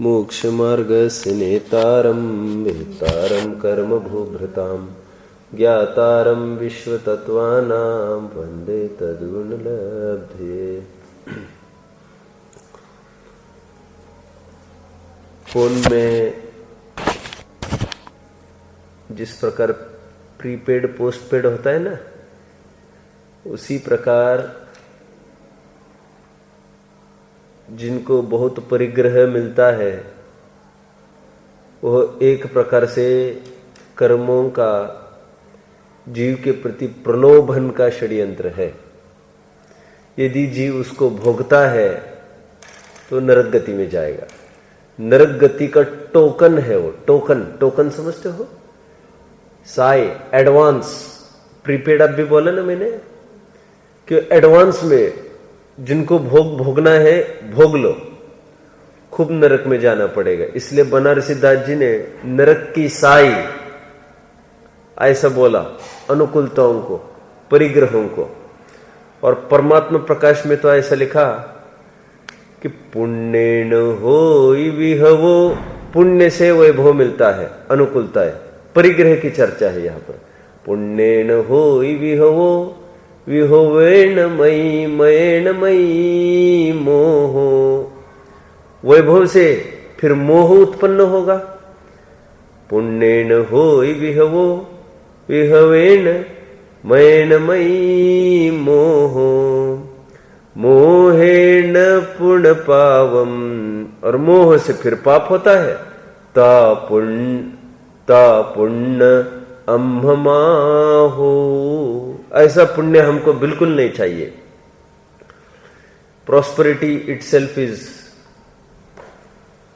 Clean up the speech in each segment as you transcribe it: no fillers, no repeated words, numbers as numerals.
मोक्षमार्गस्य नेतारं वेत्तारं कर्मभूभृतां ज्ञातारं विश्वतत्त्वानां वन्दे तद्गुणलब्धये। फोन में जिस प्रकार प्रीपेड पोस्टपेड होता है ना, उसी प्रकार जिनको बहुत परिग्रह मिलता है वह एक प्रकार से कर्मों का जीव के प्रति प्रलोभन का षड्यंत्र है। यदि जीव उसको भोगता है तो नरक गति में जाएगा। नरक गति का टोकन है वो। टोकन समझते हो? साई एडवांस प्रीपेड अब भी बोला ना मैंने कि एडवांस में जिनको भोगना है भोग लो, खूब नरक में जाना पड़ेगा। इसलिए बनारसी दास जी ने नरक की साई ऐसा बोला अनुकूलताओं को, परिग्रहों को। और परमात्मा प्रकाश में तो ऐसा लिखा कि पुण्येन होई विहवो, पुण्य से वैभव मिलता है, अनुकूलता है। परिग्रह की चर्चा है यहाँ पर। पुण्येन होई विहवो विहवेन मयि मयेन मयि मोहो, वैभव से फिर मोह उत्पन्न होगा। पुण्येन होई विहवो विहवेन मयेन मयि मोहो, मोहेन पुण्य पावम, और मोह से फिर पाप होता है। ता पुण्य अम्हमाहो, ऐसा पुण्य हमको बिल्कुल नहीं चाहिए। Prosperity itself is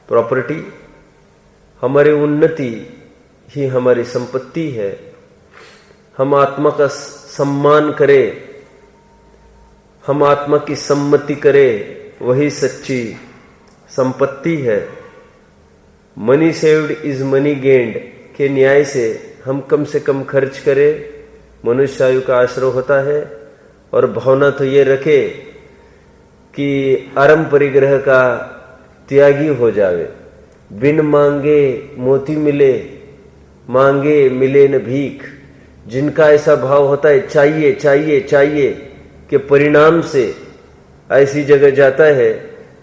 property. हमारी उन्नति ही हमारी संपत्ति है। हम आत्मा का सम्मान करें, हम आत्मा की सम्मति करें, वही सच्ची संपत्ति है। Money saved is money gained के न्याय से हम कम से कम खर्च करें, मनुष्य आयु का आश्रय होता है। और भावना तो ये रखे कि आरंभ परिग्रह का त्यागी हो जावे। बिन मांगे मोती मिले, मांगे मिले न भीख। जिनका ऐसा भाव होता है चाहिए चाहिए चाहिए के परिणाम से ऐसी जगह जाता है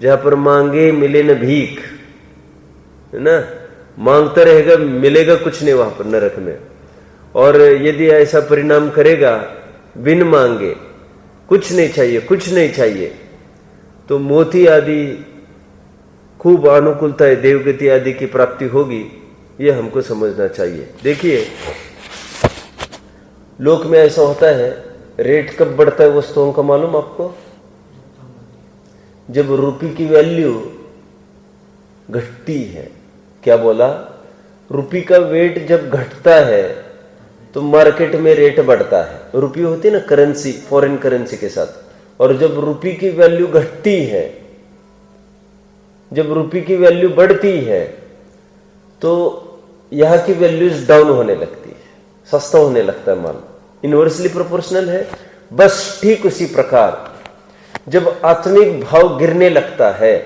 जहां पर मांगे मिले न भीख, है ना। मांगता रहेगा, मिलेगा कुछ नहीं वहां पर नरक में। और यदि ऐसा परिणाम करेगा बिन मांगे, कुछ नहीं चाहिए कुछ नहीं चाहिए, तो मोती आदि खूब अनुकूलता है, देवगति आदि की प्राप्ति होगी। यह हमको समझना चाहिए। देखिए लोक में ऐसा होता है, रेट कब बढ़ता है वस्तुओं का मालूम आपको? जब रुपये की वैल्यू घटती है। क्या बोला? रुपये का वेट जब घटता है तो मार्केट में रेट बढ़ता है। रुपये होती है ना करेंसी, फॉरेन करेंसी के साथ। और जब रुपये की वैल्यू घटती है, जब रुपये की वैल्यू बढ़ती है, तो यहां की वैल्यूज डाउन होने लगती है, सस्ता होने लगता है माल। इनवर्सली प्रोपोर्शनल है। बस ठीक उसी प्रकार जब आत्मिक भाव गिरने लगता है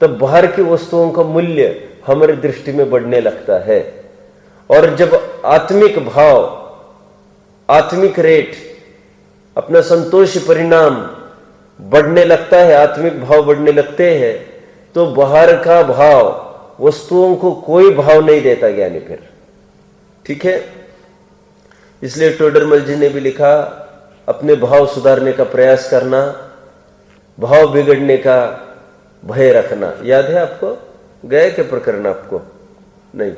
तब बाहर की वस्तुओं का मूल्य हमारी दृष्टि में बढ़ने लगता है। और जब आत्मिक भाव, आत्मिक रेट, अपना संतोष परिणाम बढ़ने लगता है, आत्मिक भाव बढ़ने लगते हैं, तो बाहर का भाव वस्तुओं को कोई भाव नहीं देता ज्ञानी फिर। ठीक है। इसलिए टोडरमल जी ने भी लिखा, अपने भाव सुधारने का प्रयास करना, भाव बिगड़ने का भय रखना। याद है आपको? गए के प्रकरण आपको? नहीं।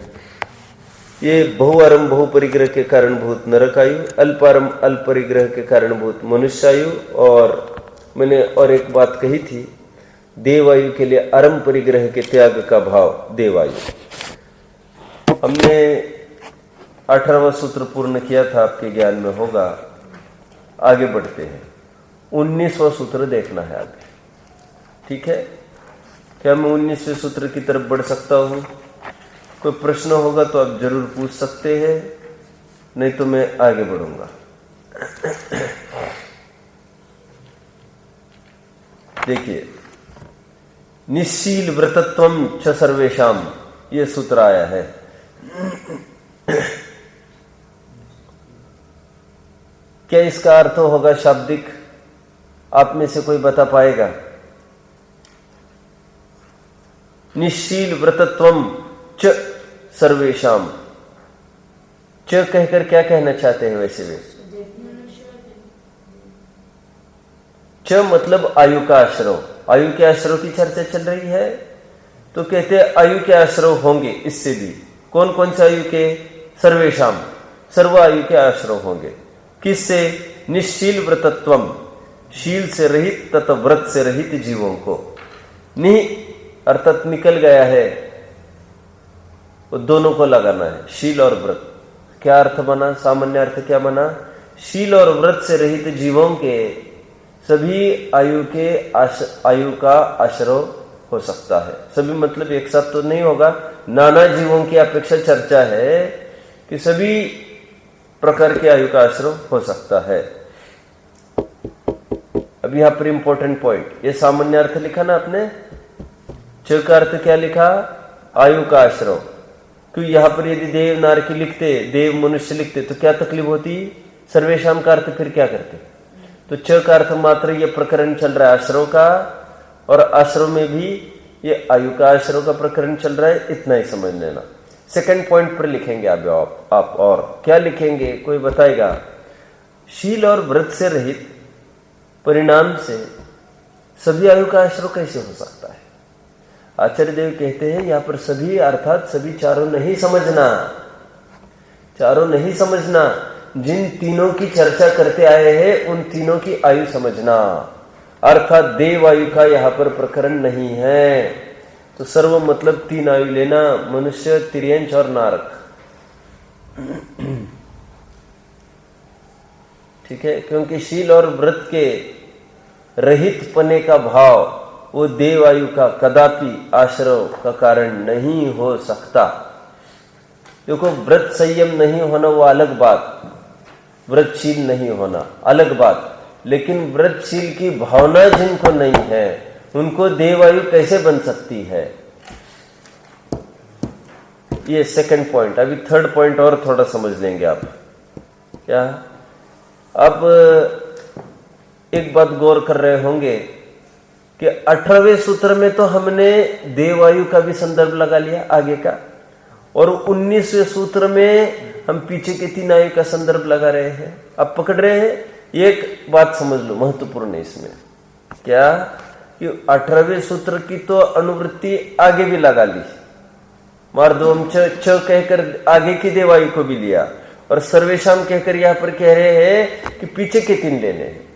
ये बहुआरंभ बहुपरिग्रह के कारणभूत नरकायु, अल्पारंभ अल्प परिग्रह के कारणभूत मनुष्यायु। और मैंने और एक बात कही थी, देवायु के लिए आरंभ परिग्रह के त्याग का भाव देवायु। हमने 18वां सूत्र पूर्ण किया था, आपके ज्ञान में होगा। आगे बढ़ते हैं। 19वां सूत्र देखना है आगे। ठीक है। क्या मैं 19वें सूत्र की तरफ बढ़ सकता हूं? कोई प्रश्न होगा तो आप जरूर पूछ सकते हैं, नहीं तो मैं आगे बढ़ूंगा। देखिए निश्शील व्रतत्वम च सर्वेशाम, ये सूत्र आया है। क्या इसका अर्थ होगा शाब्दिक? आप में से कोई बता पाएगा? निश्शील व्रतत्वम च सर्वेशाम, च कहकर क्या कहना चाहते हैं वैसे वे? च मतलब आयु का आश्रव। आयु के आश्रव की चर्चा चल रही है, तो कहते हैं आयु के आश्रव होंगे। इससे भी कौन कौन से आयु के? सर्वेशाम, सर्व आयु के आश्रव होंगे। किससे? निश्शील व्रतत्वम, शील से रहित तथा व्रत से रहित जीवों को। नि अर्थात निकल गया है, वो दोनों को लगाना है, शील और व्रत। क्या अर्थ बना? सामान्य अर्थ क्या बना? शील और व्रत से रहित जीवों के सभी आयु का आश्रय हो सकता है। सभी मतलब एक साथ तो नहीं होगा, नाना जीवों की अपेक्षा चर्चा है कि सभी प्रकार के आयु का आश्रय हो सकता है। अब यहां पर इंपॉर्टेंट पॉइंट, ये सामान्य अर्थ लिखा ना आपने, च का अर्थ क्या लिखा? आयु का आश्रय। क्यों यहां पर यदि देव नारकी लिखते, देव मनुष्य लिखते तो क्या तकलीफ होती? सर्वेशाम का अर्थ फिर क्या करते? तो च का अर्थ मात्र ये प्रकरण चल रहा है आश्रव का, और आश्रव में भी ये आयु का आश्रव का प्रकरण चल रहा है, इतना ही समझ लेना। सेकंड पॉइंट पर लिखेंगे आप और क्या लिखेंगे? कोई बताएगा? शील और व्रत से रहित परिणाम से सभी आयु का आश्रय कैसे हो सकता है? आचार्य देव कहते हैं यहां पर सभी अर्थात सभी चारों नहीं समझना, चारों नहीं समझना, जिन तीनों की चर्चा करते आए हैं उन तीनों की आयु समझना। अर्थात देव आयु का यहां पर प्रकरण नहीं है, तो सर्व मतलब 3 आयु लेना, मनुष्य, तिर्यंच और नारक। ठीक है, क्योंकि शील और व्रत के रहित पने का भाव वो देव आयु का कदापि आश्रय का कारण नहीं हो सकता। देखो, व्रत संयम नहीं होना वो अलग बात, व्रतशील नहीं होना अलग बात, लेकिन व्रतशील की भावना जिनको नहीं है उनको देवायु कैसे बन सकती है? ये सेकंड पॉइंट। अभी थर्ड पॉइंट और थोड़ा समझ लेंगे आप। क्या? अब एक बात गौर कर रहे होंगे कि 18वें सूत्र में तो हमने देवायु का भी संदर्भ लगा लिया आगे का, और 19वें सूत्र में हम पीछे के 3 आयु का संदर्भ लगा रहे हैं। अब पकड़ रहे हैं? एक बात समझ लो, महत्वपूर्ण है इसमें। क्या? कि 18वें सूत्र की तो अनुवृत्ति आगे भी लगा ली, मार्दवम च कहकर आगे की देवायु को भी लिया, और सर्वेशाम कहकर यहां पर कह रहे हैं कि पीछे के 3 लेने हैं।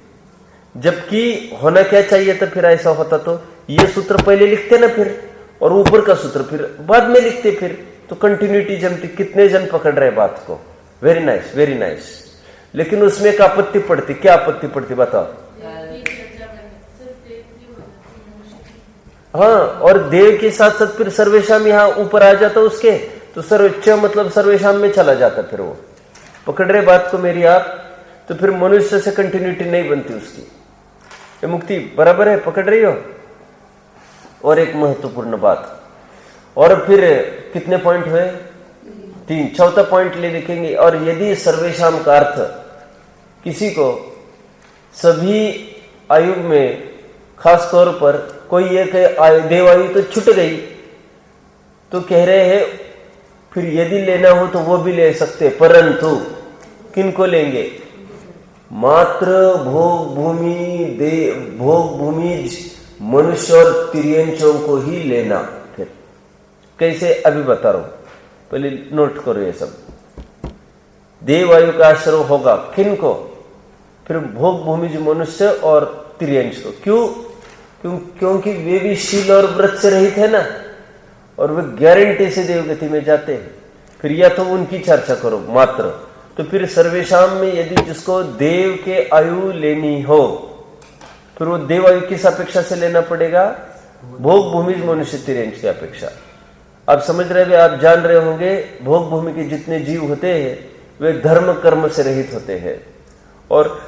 जबकि होना क्या चाहिए था? फिर ऐसा होता तो ये सूत्र पहले लिखते ना फिर, और ऊपर का सूत्र फिर बाद में लिखते, फिर तो कंटिन्यूटी जमती। कितने जन पकड़ रहे बात को? Very nice, very nice. लेकिन उसमें एक आपत्ति पड़ती। क्या आपत्ति पड़ती बताओ? हाँ, और देव के साथ साथ फिर सर्वेशाम यहाँ ऊपर आ जाता उसके, तो सर्वोच्च मतलब सर्वेशाम में चला जाता। फिर वो पकड़ रहे बात को मेरी आप, तो फिर मनुष्य से कंटिन्यूटी नहीं बनती उसकी। ये मुक्ति बराबर है, पकड़ रही हो? और एक महत्वपूर्ण बात, और फिर कितने पॉइंट हुए? 3। चौथा पॉइंट ले लिखेंगे। और यदि सर्वेशाम का अर्थ किसी को सभी आयु में, खास तौर पर कोई एक देवायु तो छूट गई, तो कह रहे हैं फिर यदि लेना हो तो वो भी ले सकते, परंतु किनको लेंगे? मात्र भोग भूमि मनुष्य और तिर्यंचों को ही लेना। फिर कैसे? अभी बता रहा हूं, पहले नोट करो ये सब। देवायु का आश्रय होगा किनको? फिर भोग भूमिज मनुष्य और तिर्यंच को। क्यों? क्योंकि वे भी शील और व्रत से रहित है ना, और वे गारंटी से देवगति में जाते हैं। फिर या तो उनकी चर्चा करो मात्र, तो फिर सर्वेशाम में यदि जिसको देव के आयु लेनी हो, फिर वो देव आयु किस अपेक्षा से लेना पड़ेगा? भोग भूमिज मनुष्य तिर्यंच की अपेक्षा। आप समझ रहे हैं, आप जान रहे होंगे, भोग भूमि के जितने जीव होते हैं वे धर्म कर्म से रहित होते हैं और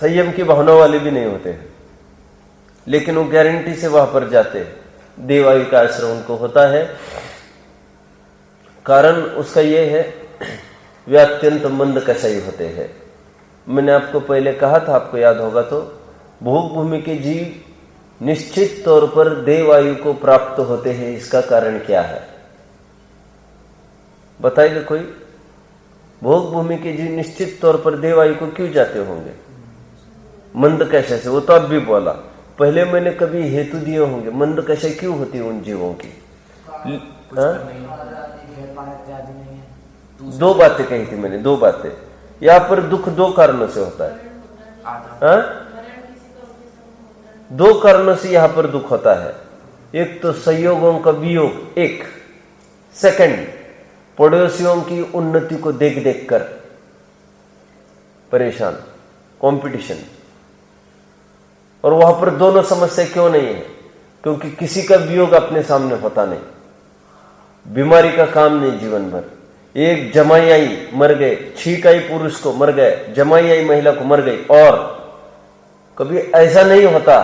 संयम की भावना वाले भी नहीं होते हैं, लेकिन वो गारंटी से वहां पर जाते हैं। देवायु का आश्रय उनको होता है। कारण उसका ये है, वे अत्यंत मंद कषायी होते हैं। मैंने आपको पहले कहा था, आपको याद होगा तो, भोग भूमि के जीव निश्चित तौर पर देवायु को प्राप्त होते हैं। इसका कारण क्या है बताएगा कोई? भोग भूमि के जीव निश्चित तौर पर देवायु को क्यों जाते होंगे? मंद कषाय से। वो तो अब भी बोला, पहले मैंने कभी हेतु दिए होंगे मंद कषाय क्यों होती है उन जीवों की। दो बातें कही थी मैंने, दो बातें। यहाँ पर दुख दो कारणों से होता है। दो कारणों से यहाँ पर दुख होता है। एक तो संयोगों का वियोग, एक सेकंड पड़ोसियों की उन्नति को देख देख कर परेशान, कंपटीशन। और वहां पर दोनों समस्या क्यों नहीं है? क्योंकि किसी का वियोग अपने सामने होता नहीं, बीमारी का काम नहीं जीवन भर। एक जमाई आई मर गए, छींक आई पुरुष को मर गए, जमाई आई महिला को मर गई। और कभी ऐसा नहीं होता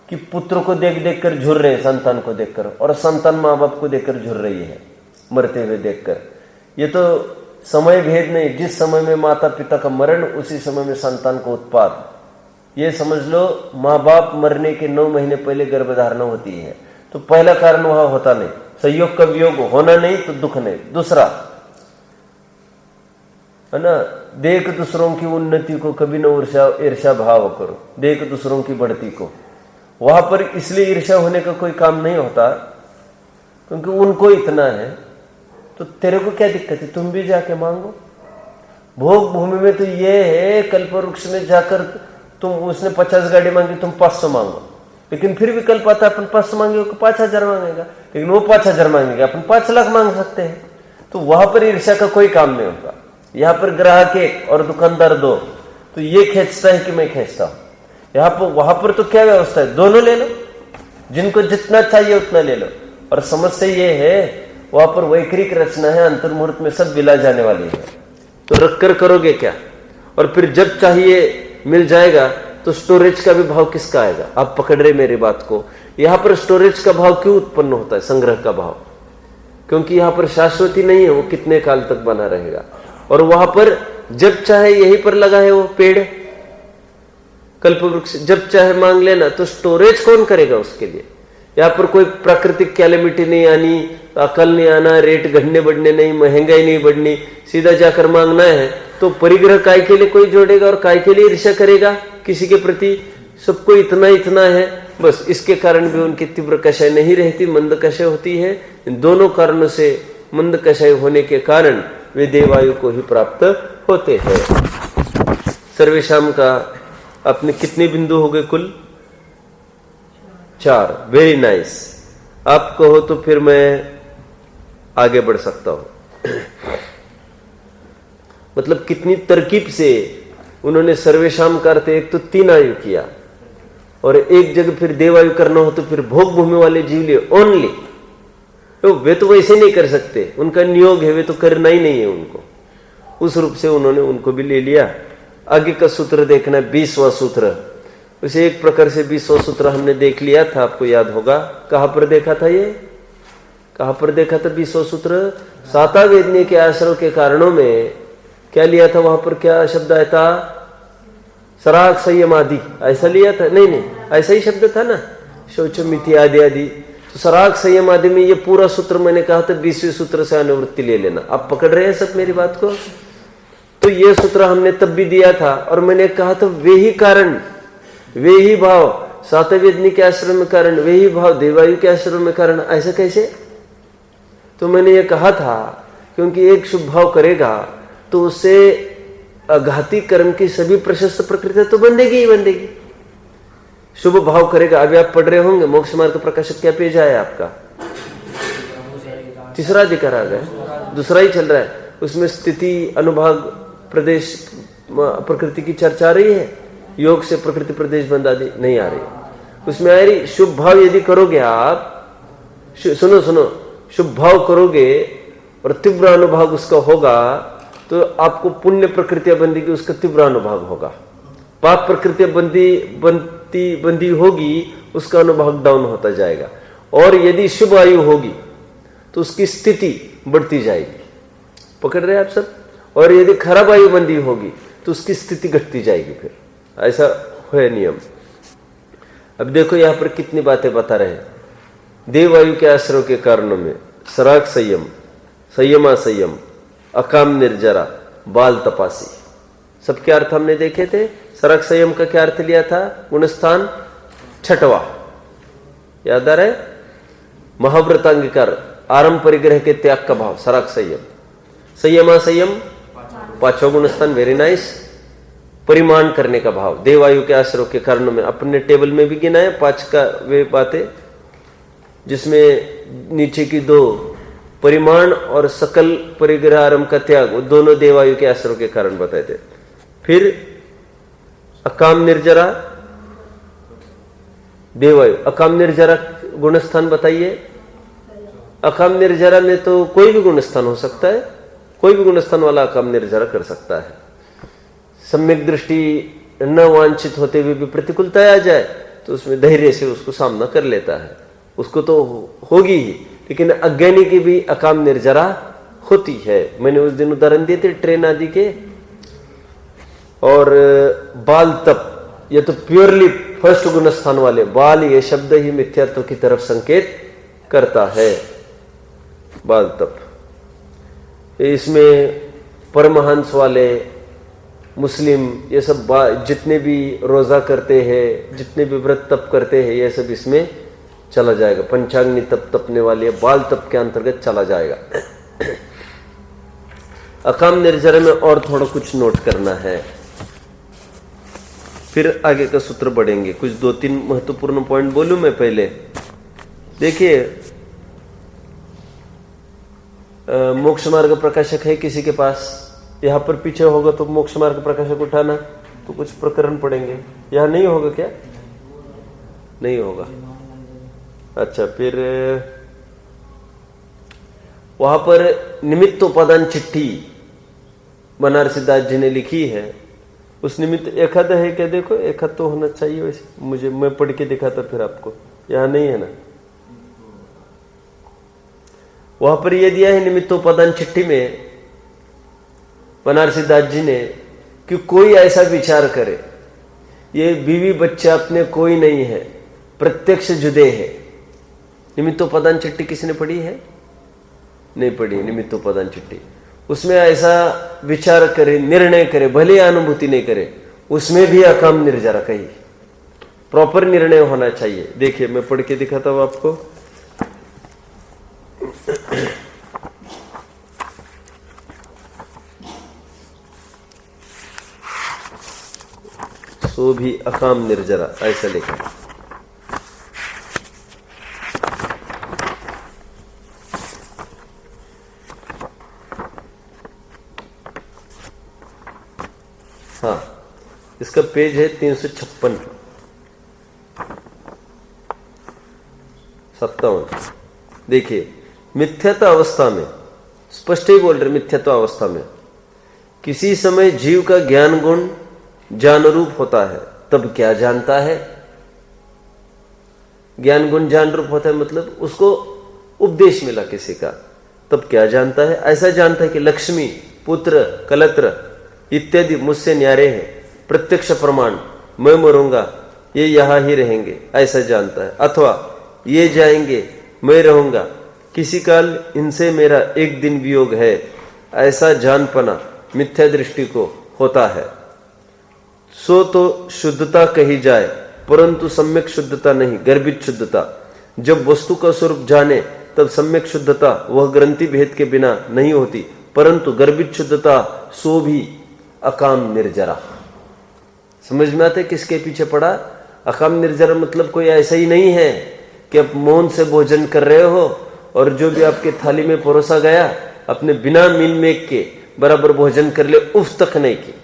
कि पुत्र को देख देख कर झुर रहे, संतान को देखकर, और संतान माँ बाप को देखकर झुर रही है मरते हुए देखकर। ये तो समय भेद नहीं, जिस समय में माता पिता का मरण उसी समय में संतान को उत्पाद। ये समझ लो, माँ बाप मरने के 9 महीने पहले गर्भधारणा होती है। तो पहला कारण वहां होता नहीं, संयोग का वियोग होना नहीं तो दुख नहीं। दूसरा है ना, देख दूसरों की उन्नति को कभी न ईर्ष्या भाव करो, देख दूसरों की बढ़ती को। वहां पर इसलिए ईर्ष्या होने का कोई काम नहीं होता क्योंकि उनको इतना है, तो तेरे को क्या दिक्कत है, तुम भी जाके मांगो। भोग भूमि में तो ये है, कल्पवृक्ष में जाकर तुम, उसने 50 गाड़ी मांगी, तुम 500 मांगो, लेकिन फिर भी कल्प आता है अपन 500 मांगे 5000 मांगेगा, लेकिन वो 5000 मांगेगा, अपन 5 लाख मांग सकते हैं। तो वहां पर ईर्ष्या का कोई काम नहीं होता। यहाँ पर ग्राहक एक और दुकानदार दो, तो ये खींचता है कि मैं खींचता हूं। यहाँ पर, वहां पर तो क्या व्यवस्था है, दोनों ले लो, जिनको जितना चाहिए उतना ले लो। और समस्या ये है, वहां पर वैकृिक रचना है, अंतर्मुहूर्त में सब विला जाने वाली है। तो रख कर करोगे क्या? और फिर जब चाहिए मिल जाएगा तो स्टोरेज का भी भाव किसका आएगा? आप पकड़ रहे मेरी बात को। यहां पर स्टोरेज का भाव क्यों उत्पन्न होता है, संग्रह का भाव? क्योंकि यहां पर शाश्वती नहीं है, वो कितने काल तक बना रहेगा। और वहां पर जब चाहे यहीं पर लगा है वो पेड़ कल्पवृक्ष, जब चाहे मांग लेना। तो स्टोरेज कौन करेगा उसके लिए? यहाँ पर कोई प्राकृतिक कैलेमिटी नहीं आनी, अकल नहीं आना, रेट घटने बढ़ने नहीं, महंगाई नहीं बढ़नी, सीधा जाकर मांगना है। तो परिग्रह काय के लिए कोई जोड़ेगा और काय के लिए ईर्ष्या करेगा किसी के प्रति? सबको इतना इतना है बस। इसके कारण भी उनकी तीव्र कषाय नहीं रहती, मंद कषाय होती है। इन दोनों कारणों से मंद कषाय होने के कारण वे देवायु को ही प्राप्त होते हैं। सर्वेशाम का अपने कितने बिंदु हो गए कुल? 4। Very nice. आप कहो तो फिर मैं आगे बढ़ सकता हूं। मतलब कितनी तरकीब से उन्होंने सर्वेशाम का अर्थ एक तो 3 आयु किया, और एक जगह फिर देवायु करना हो तो फिर भोग भूमि वाले जीव लिए ओनली। तो वे तो वैसे नहीं कर सकते, उनका नियोग है, वे तो करना ही नहीं है उनको। उस रूप से उन्होंने उनको भी ले लिया। आगे का सूत्र देखना, 20वां सूत्र। उसे एक प्रकार से 20वां सूत्र हमने देख लिया था, आपको याद होगा। कहां पर देखा था ये? कहां पर देखा था 20वां सूत्र? सातावेदनी के आश्रय के कारणों में क्या लिया था? वहां पर क्या शब्द आया था? सराग संयम आदि, ऐसा लिया था? नहीं, ऐसा ही शब्द था ना, शौचमिति आदि आदि। तो सराग संयम आदि में ये पूरा सूत्र मैंने कहा था 20वें सूत्र से अनुवृत्ति ले लेना। आप पकड़ रहे हैं सब मेरी बात को? तो ये सूत्र हमने तब भी दिया था, और मैंने कहा था वे ही कारण, वे ही भाव सातवेदनी के आश्रम में कारण, वे ही भाव देवायु के आश्रम में कारण। ऐसा कैसे? तो मैंने ये कहा था क्योंकि एक शुभ भाव करेगा तो उससे घाती कर्म की सभी प्रशस्त प्रकृति तो बंधेगी ही बंधेगी। शुभ भाव करेगा। अभी आप पढ़ रहे होंगे मोक्ष मार्ग प्रकाशक क्या पेज आया आपका? 3रा अधिकार आ गया, 2रा ही चल रहा है। उसमें स्थिति अनुभाग प्रदेश प्रकृति की चर्चा आ रही है, योग से प्रकृति प्रदेश बंद आदि नहीं आ रही। उसमें आ रही शुभ भाव यदि करोगे आप, सुनो, शुभ भाव करोगे और तीव्र अनुभाग उसका होगा तो आपको पुण्य प्रकृतियां बंदी की उसका तीव्र अनुभाग होगा। पाप प्रकृतियां बंदी होगी उसका अनुभाग डाउन होता जाएगा। और यदि शुभ आयु होगी तो उसकी स्थिति बढ़ती जाएगी, पकड़ रहे हैं आप सब। और यदि खराब आयु बंदी होगी तो उसकी स्थिति घटती जाएगी, फिर ऐसा है नियम। अब देखो यहां पर कितनी बातें बता रहे हैं। देवायु के आश्रय के कारणों में सराग संयम, संयमा संयम, अकाम निर्जरा, बाल तपासी, सबके अर्थ हमने देखे थे। सराग संयम का क्या अर्थ लिया था? गुणस्थान छठवा, याद आ रहा है? महाव्रतांगीकार, आरंभ परिग्रह के त्याग का भाव, सराग संयम। संयमा संयम पांचवा गुणस्थान, वेरी नाइस, परिमाण करने का भाव। देवायु के आश्रय के कारणों में अपने टेबल में भी गिना है 5 का वे बातें, जिसमें नीचे की 2 परिमाण और सकल परिग्रह आरंभ का त्याग, वो दोनों देवायु के आश्रय के कारण बताए थे। फिर अकाम निर्जरा, देवायु, अकाम निर्जरा गुणस्थान बताइए। अकाम निर्जरा में तो कोई भी गुणस्थान हो सकता है, कोई भी गुणस्थान वाला अकाम निर्जरा कर सकता है। सम्यक दृष्टि न वांछित होते हुए भी प्रतिकूलता आ जाए तो उसमें धैर्य से उसको सामना कर लेता है, उसको तो होगी ही। लेकिन अज्ञानी की भी अकाम निर्जरा होती है। मैंने उस दिन उदाहरण दिए थे ट्रेन आदि के। और बाल तप, ये तो प्योरली फर्स्ट गुणस्थान वाले। बाल ये शब्द ही मिथ्यात्व की तरफ संकेत करता है, बाल तप। इसमें परमहंस वाले, मुस्लिम, ये सब जितने भी रोजा करते हैं, जितने भी व्रत तप करते हैं, ये सब इसमें चला जाएगा। पंचाग्नि तप तपने वाले बाल तप के अंतर्गत चला जाएगा। अकाम निर्जरा में और थोड़ा कुछ नोट करना है, फिर आगे का सूत्र बढ़ेंगे। कुछ 2-3 महत्वपूर्ण पॉइंट बोलूं मैं पहले। देखिए, मोक्ष मार्ग प्रकाशक है किसी के पास? यहां पर पीछे होगा तो मोक्ष मार्ग प्रकाशक उठाना, तो कुछ प्रकरण पढ़ेंगे। यहां नहीं होगा क्या? नहीं होगा। अच्छा, फिर वहां पर निमित्तोपादान चिट्ठी बनारसी दास जी ने लिखी है। उस निमित्त एकाद है क्या? देखो, एकाद तो होना चाहिए वैसे, मुझे मैं पढ़ के दिखाता फिर आपको। यहां नहीं है ना? वहां पर यह दिया है निमित्तोपादान चिट्ठी में बनारसी दास जी ने कि कोई ऐसा विचार करे, ये बीवी बच्चे अपने कोई नहीं है, प्रत्यक्ष जुदे है। निमित्तोपादान चिट्ठी किसने पढ़ी है? नहीं पढ़ी निमित्तोपादान चिट्ठी। उसमें ऐसा विचार करे, निर्णय करे, भले अनुभूति नहीं करे, उसमें भी अकाम निर्जरा कही। प्रॉपर निर्णय होना चाहिए। देखिए, मैं पढ़ के दिखाता हूं आपको। सो भी अकाम निर्जरा, ऐसा लिखा है। हाँ, इसका पेज है 356 57। देखिए, मिथ्यात्व अवस्था में, स्पष्ट ही बोल रहे, मिथ्यात्व अवस्था में किसी समय जीव का ज्ञान गुण ज्ञान रूप होता है, तब क्या जानता है? ज्ञान गुण ज्ञान रूप होता है मतलब उसको उपदेश मिला किसी का, तब क्या जानता है? ऐसा जानता है कि लक्ष्मी, पुत्र, कलत्र इत्यादि मुझसे न्यारे हैं, प्रत्यक्ष प्रमाण, मैं मरूंगा, ये यहां ही रहेंगे, ऐसा जानता है। अथवा ये जाएंगे, मैं रहूंगा, किसी काल इनसे मेरा एक दिन वियोग है, ऐसा जानपना मिथ्या दृष्टि को होता है। सो तो शुद्धता कही जाए, परंतु सम्यक शुद्धता नहीं, गर्भित शुद्धता। जब वस्तु का स्वरूप जाने तब सम्यक शुद्धता वह ग्रंथि भेद के बिना नहीं होती, परंतु गर्भित शुद्धता सो भी अकाम निर्जरा। समझ में आता है किसके पीछे पड़ा? अकाम निर्जरा मतलब कोई ऐसा ही नहीं है कि आप मौन से भोजन कर रहे हो और जो भी आपके थाली में परोसा गया अपने बिना मीन मेक के बराबर भोजन कर ले, उफ तक नहीं की।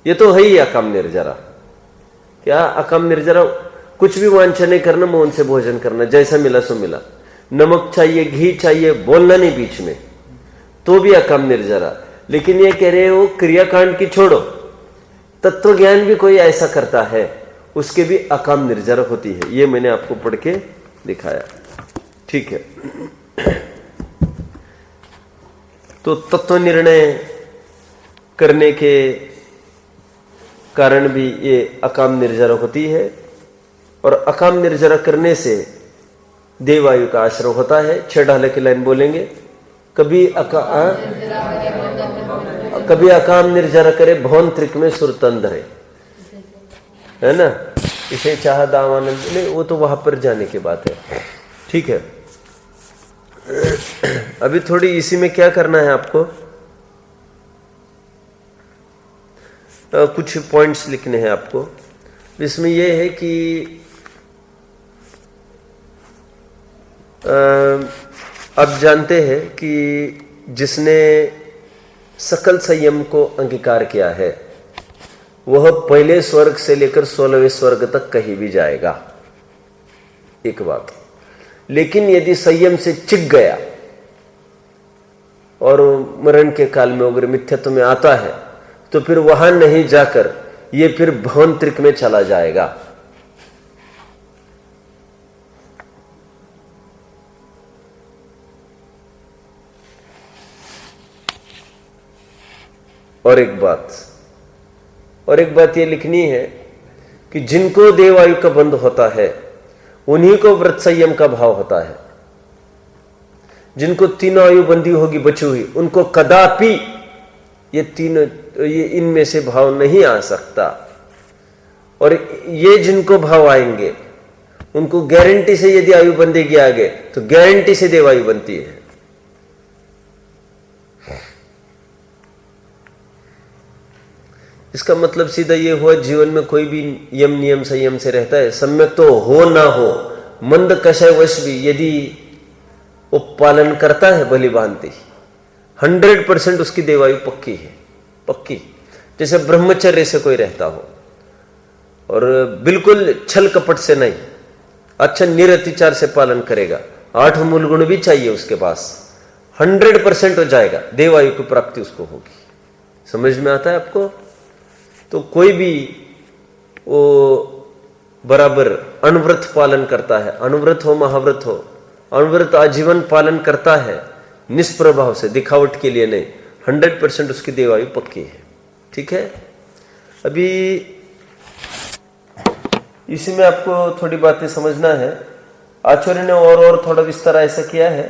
ये तो है ही अकाम निर्जरा। क्या अकाम निर्जरा? कुछ भी वांछा नहीं करना, मौन से भोजन करना, जैसा मिला सो मिला। नमक चाहिए, घी चाहिए, बोलना नहीं बीच में, तो भी अकाम निर्जरा। लेकिन ये कह रहे हो क्रियाकांड की छोड़ो, तत्व ज्ञान भी कोई ऐसा करता है, उसके भी अकाम निर्जरा होती है। ये मैंने आपको पढ़ के दिखाया, ठीक है। तो तत्व निर्णय करने के कारण भी ये अकाम निर्जरा होती है, और अकाम निर्जरा करने से देवायु का आश्रय होता है। 6 ढाले की लाइन बोलेंगे। कभी अकाम निर्जरा करे भवन त्रिक में सुरतन धरे, है ना। इसे चाह दामानंद नहीं, वो तो वहां पर जाने की बात है। ठीक है, अभी थोड़ी इसी में क्या करना है आपको, कुछ पॉइंट्स लिखने हैं आपको। इसमें यह है कि आप जानते हैं कि जिसने सकल संयम को अंगीकार किया है वह पहले स्वर्ग से लेकर 16वें स्वर्ग तक कहीं भी जाएगा, एक बात। लेकिन यदि संयम से चिक गया और मरण के काल में अगर मिथ्यत्व में आता है तो फिर वहां नहीं जाकर ये फिर भवन त्रिक में चला जाएगा। और एक बात ये लिखनी है कि जिनको देवायु का बंध होता है उन्हीं को व्रत संयम का भाव होता है। जिनको तीनों आयु बंदी होगी बची हुई, उनको कदापि ये इनमें से भाव नहीं आ सकता। और ये जिनको भाव आएंगे उनको गारंटी से, यदि आयु बंदेगी आगे तो गारंटी से देवायु बनती है। इसका मतलब सीधा ये हुआ, जीवन में कोई भी यम नियम संयम से रहता है, सम्यक तो हो ना हो, मंद कषायवश भी यदि वो पालन करता है भली भांति, 100% उसकी देवायु पक्की है, पक्की। जैसे ब्रह्मचर्य से कोई रहता हो और बिल्कुल छल कपट से नहीं, अच्छा निरतिचार से पालन करेगा, 8 मूल गुण भी चाहिए उसके पास, 100% हो जाएगा, देवायु की प्राप्ति उसको होगी। समझ में आता है आपको? तो कोई भी वो बराबर अनव्रत पालन करता है, अनुव्रत हो महाव्रत हो, अनुव्रत आजीवन पालन करता है निष्प्रभाव से, दिखावट के लिए नहीं, 100% उसकी देवायु पक्की है। ठीक है, अभी इसी में आपको थोड़ी बातें समझना है। आचार्य ने और थोड़ा विस्तार ऐसा किया है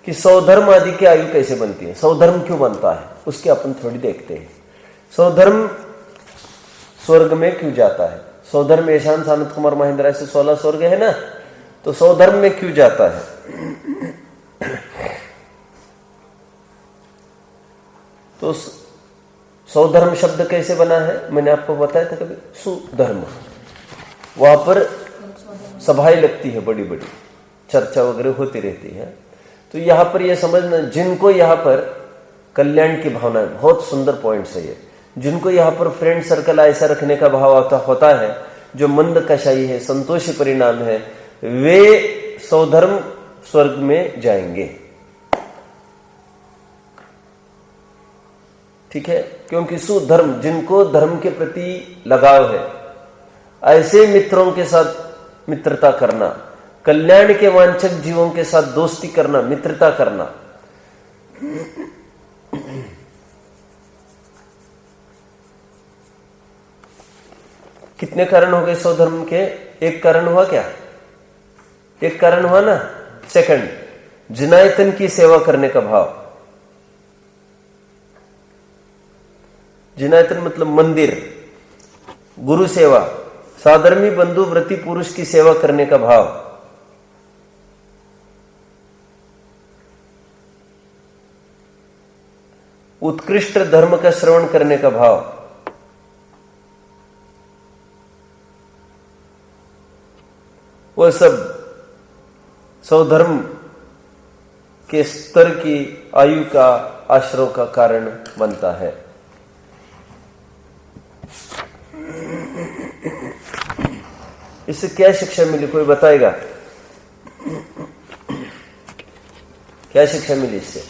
कि सौधर्म आदि की आयु कैसे बनती है, सौधर्म क्यों बनता है, उसकी अपन थोड़ी देखते हैं। सौधर्म स्वर्ग में क्यों जाता है? सौधर्म ईशान सानत कुमार महेंद्र ऐसे 16 स्वर्ग है ना, तो सौधर्म में क्यों जाता है? तो सौधर्म शब्द कैसे बना है मैंने आपको बताया था कभी, सुधर्म। वहां पर सभाएं लगती है, बड़ी बड़ी चर्चा वगैरह होती रहती है। तो यहां पर यह समझना, जिनको यहां पर कल्याण की भावना है, बहुत सुंदर पॉइंट है ये, जिनको यहां पर फ्रेंड सर्कल ऐसा रखने का भाव होता है, जो मंद कषाई है, संतोषी परिणाम है, वे सौधर्म स्वर्ग में जाएंगे। ठीक है, क्योंकि सुधर्म, जिनको धर्म के प्रति लगाव है, ऐसे मित्रों के साथ मित्रता करना, कल्याण के वांछक जीवों के साथ दोस्ती करना, मित्रता करना, कितने कारण हो गए सौधर्म के? एक कारण हुआ क्या? एक कारण हुआ ना। सेकंड, जिनायतन की सेवा करने का भाव। जिनायतन मतलब मंदिर, गुरु सेवा, साधर्मी बंधु व्रती पुरुष की सेवा करने का भाव। उत्कृष्ट धर्म का श्रवण करने का भाव। वह सब सौधर्म के स्तर की आयु का आश्रय का कारण बनता है। इससे क्या शिक्षा मिली, कोई बताएगा? क्या शिक्षा मिली इससे?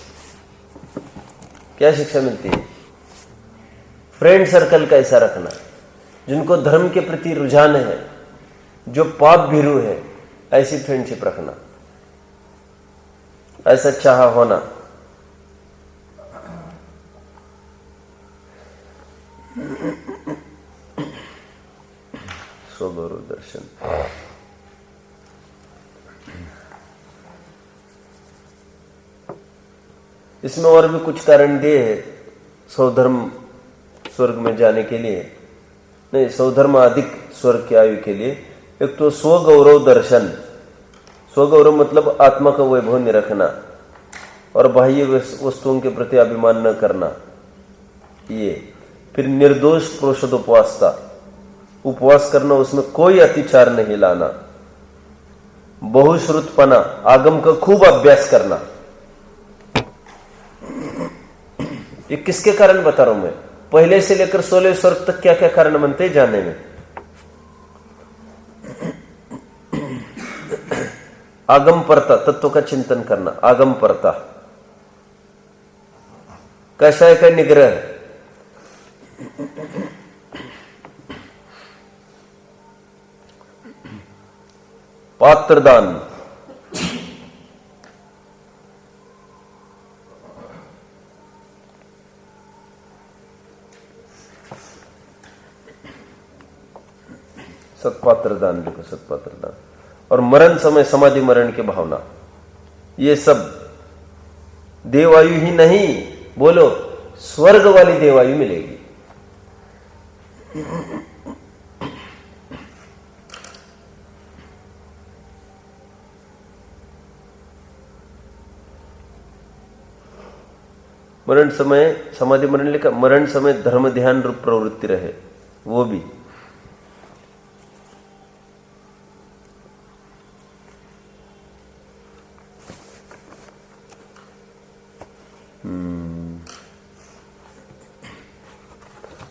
क्या शिक्षा मिलती है? फ्रेंड सर्कल कैसा रखना, जिनको धर्म के प्रति रुझान है, जो पाप भीरू है, ऐसी फ्रेंडशिप रखना। ऐसा चाह होना। स्वगौरव दर्शन। इसमें और भी कुछ कारण दिए हैं स्वधर्म स्वर्ग में जाने के लिए, नहीं स्वधर्म अधिक स्वर्ग की आयु के लिए। एक तो स्वगौरव दर्शन, स्वगौरव मतलब आत्मा का वैभव नहीं रखना और बाह्य वस्तुओं के प्रति अभिमान न करना, ये। फिर निर्दोष प्रोषद उपवासता, उपवास करना, उसमें कोई अतिचार नहीं लाना। बहुश्रुतपना, आगम का खूब अभ्यास करना। ये किसके कारण बता रहा हूं मैं, पहले से लेकर 16वें स्वर्ग तक क्या क्या कारण बनते हैं जानने में। आगम परता, तत्व का चिंतन करना। आगम परता, कषाय का निग्रह, पात्रदान, सत्पात्र दान लिखो, सत्पात्र दान। और मरण समय समाधि मरण की भावना, ये सब देवायु ही नहीं, बोलो स्वर्ग वाली देवायु मिलेगी। मरण समय समाधि मरण लिखा, मरण समय धर्म ध्यान रूप प्रवृत्ति रहे, वो भी।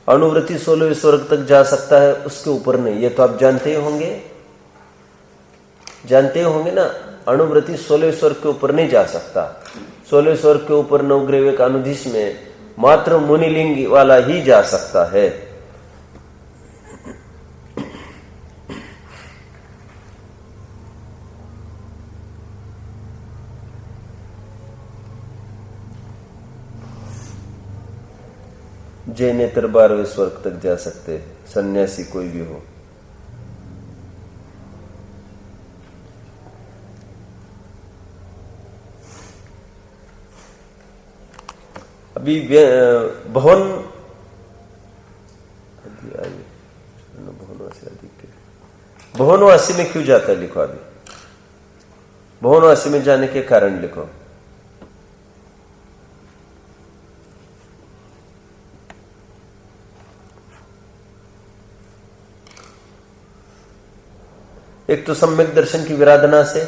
अनुवृत्ति 16वें स्वर्ग तक जा सकता है, उसके ऊपर नहीं, ये तो आप जानते ही होंगे, जानते ही होंगे ना। अनुवृत्ति 16वें स्वर्ग के ऊपर नहीं जा सकता। 16वें स्वर्ग के ऊपर नवग्रह का अनुधीश में मात्र मुनिलिंग वाला ही जा सकता है। जैनेतर 12वें स्वर्ग तक जा सकते, सन्यासी कोई भी हो। अभी भवन भवनवासी में क्यों जाता है लिखो, अभी भवनवासी में जाने के कारण लिखो। एक तो सम्यक दर्शन की विराधना से,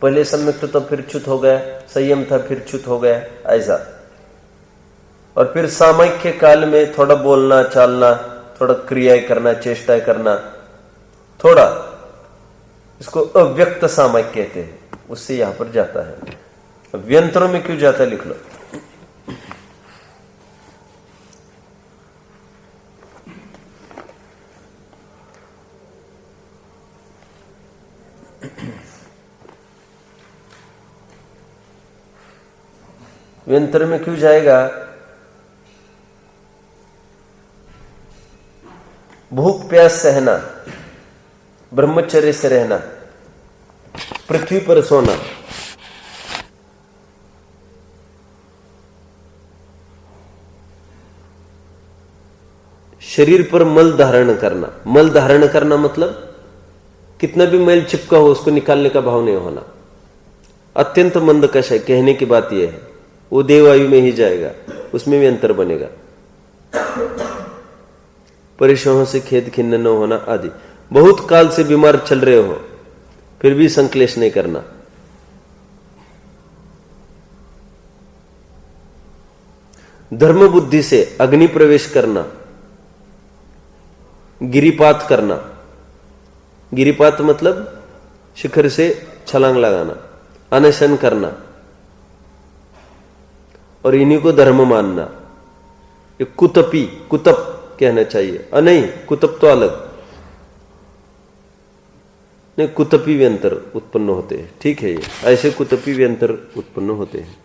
पहले सम्यक तो फिर च्युत हो गया, संयम था फिर च्युत हो गया, ऐसा। और फिर सामयिक के काल में थोड़ा बोलना चालना, थोड़ा क्रियाएं करना, चेष्टाएं करना, थोड़ा, इसको अव्यक्त सामयिक कहते हैं, उससे यहां पर जाता है। व्यंतरों में क्यों जाता है लिख लो। व्यंतर में क्यों जाएगा, भूख प्यास सहना, ब्रह्मचर्य से रहना, पृथ्वी पर सोना, शरीर पर मल धारण करना। मल धारण करना मतलब कितना भी मैल चिपका हो उसको निकालने का भाव नहीं होना। अत्यंत मंद कषाय, कहने की बात यह है, वो देवायु में ही जाएगा, उसमें भी अंतर बनेगा। परिश्रमों से खेद खिन्न न होना आदि। बहुत काल से बीमार चल रहे हो फिर भी संक्लेश नहीं करना। धर्म बुद्धि से अग्नि प्रवेश करना, गिरिपात करना। गिरिपात मतलब शिखर से छलांग लगाना, अनशन करना, और इन्हीं को धर्म मानना। ये कुतपी, कुतप कहना चाहिए, नहीं कुतप तो अलग। नहीं, कुतपी व्यंतर उत्पन्न होते हैं, ठीक है, ये ऐसे कुतपी व्यंतर उत्पन्न होते हैं।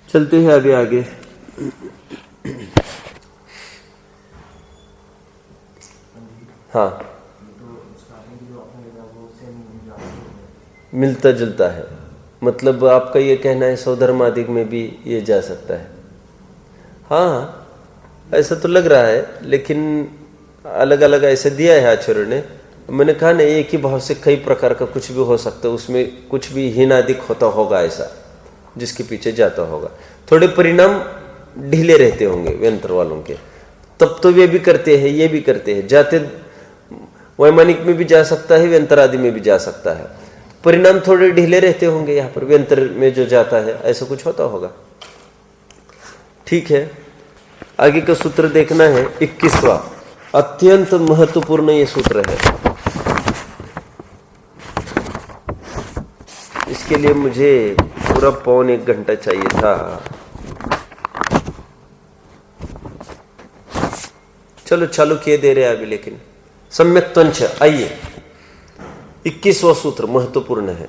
चलते हैं अभी आगे। हाँ, मिलता जुलता है, मतलब आपका ये कहना है सौधर्मादिक में भी ये जा सकता है। हाँ, ऐसा तो लग रहा है, लेकिन अलग अलग ऐसे दिया है आचार्य ने। मैंने कहा ना, एक ही भाव से कई प्रकार का कुछ भी हो सकता है, उसमें कुछ भी हीनादिक होता होगा ऐसा, जिसके पीछे जाता होगा। थोड़े परिणाम ढीले रहते होंगे व्यंतर वालों के, तब तो वे भी करते हैं, ये भी करते हैं, जाते वैमानिक में भी जा सकता है, व्यंतर आदि में भी जा सकता है। परिणाम थोड़े ढीले रहते होंगे यहाँ पर, व्यंतर में जो जाता है ऐसा कुछ होता होगा। ठीक है, आगे का सूत्र देखना है 21वां, अत्यंत महत्वपूर्ण ये सूत्र है। इसके लिए मुझे पूरा पौन 1 घंटा चाहिए था। चलो चालू किए दे रहे अभी, लेकिन सम्यक त्वंच। आइए, 21वां सूत्र महत्वपूर्ण है।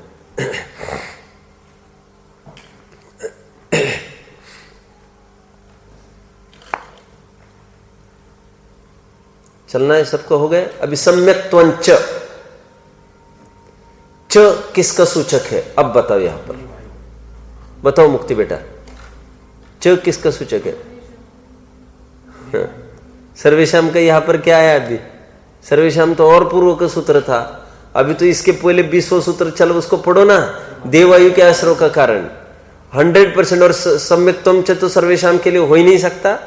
चलना है सबको, हो गए अभी। सम्यक त्वंच, च किसका सूचक है? अब बताओ, यहां पर बताओ मुक्ति बेटा, च किसका सूचक है? हाँ। सर्वेशाम का यहां पर क्या है? अभी सर्वेशाम तो और पूर्व का सूत्र था, अभी तो इसके पहले 20वां सूत्र, चलो उसको पढ़ो ना। देवायु के आश्रय का कारण 100%, और सम्यक त्वंच तो सर्वेशाम के लिए हो ही नहीं सकता।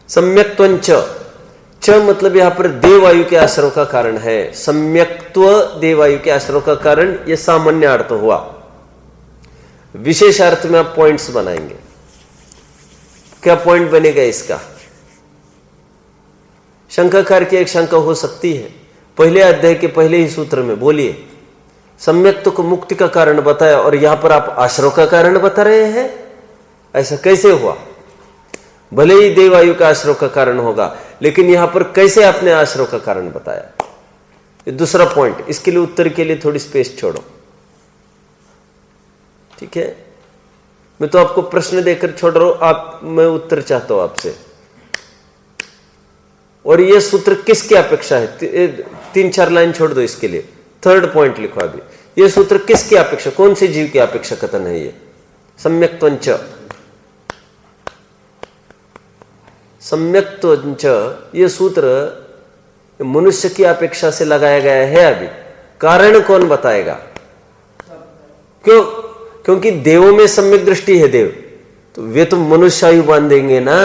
सम्यक त्वंच, च मतलब यहां पर देवायु के आश्रय का कारण है। सम्यक्त्व देवायु के आश्रय का कारण, यह सामान्य अर्थ हुआ। विशेष अर्थ में आप पॉइंट्स बनाएंगे। क्या पॉइंट बनेगा इसका? शंकाकार की एक शंका हो सकती है, पहले अध्याय के पहले ही सूत्र में बोलिए सम्यक्त्व को मुक्ति का कारण बताया, और यहां पर आप आश्रय का कारण बता रहे हैं, ऐसा कैसे हुआ? भले ही देवायु का आश्रय का कारण होगा, लेकिन यहां पर कैसे आपने आश्रय का कारण बताया? ये दूसरा पॉइंट, इसके लिए उत्तर के लिए थोड़ी स्पेस छोड़ो, ठीक है? मैं तो आपको प्रश्न देकर छोड़ रहा हूं, मैं उत्तर चाहता हूं आपसे। और यह सूत्र किसकी अपेक्षा है? 3-4 लाइन छोड़ दो इसके लिए, थर्ड पॉइंट लिखो अभी। यह सूत्र किसकी अपेक्षा, कौन से जीव की अपेक्षा कथन है ये? सम्यक त्वंच, सम्यक त्वंच, यह सूत्र मनुष्य की अपेक्षा से लगाया गया है। अभी कारण कौन बताएगा? क्यों? क्योंकि देवों में सम्यक दृष्टि है, देव तो वे तो मनुष्यायु बांधेंगे ना,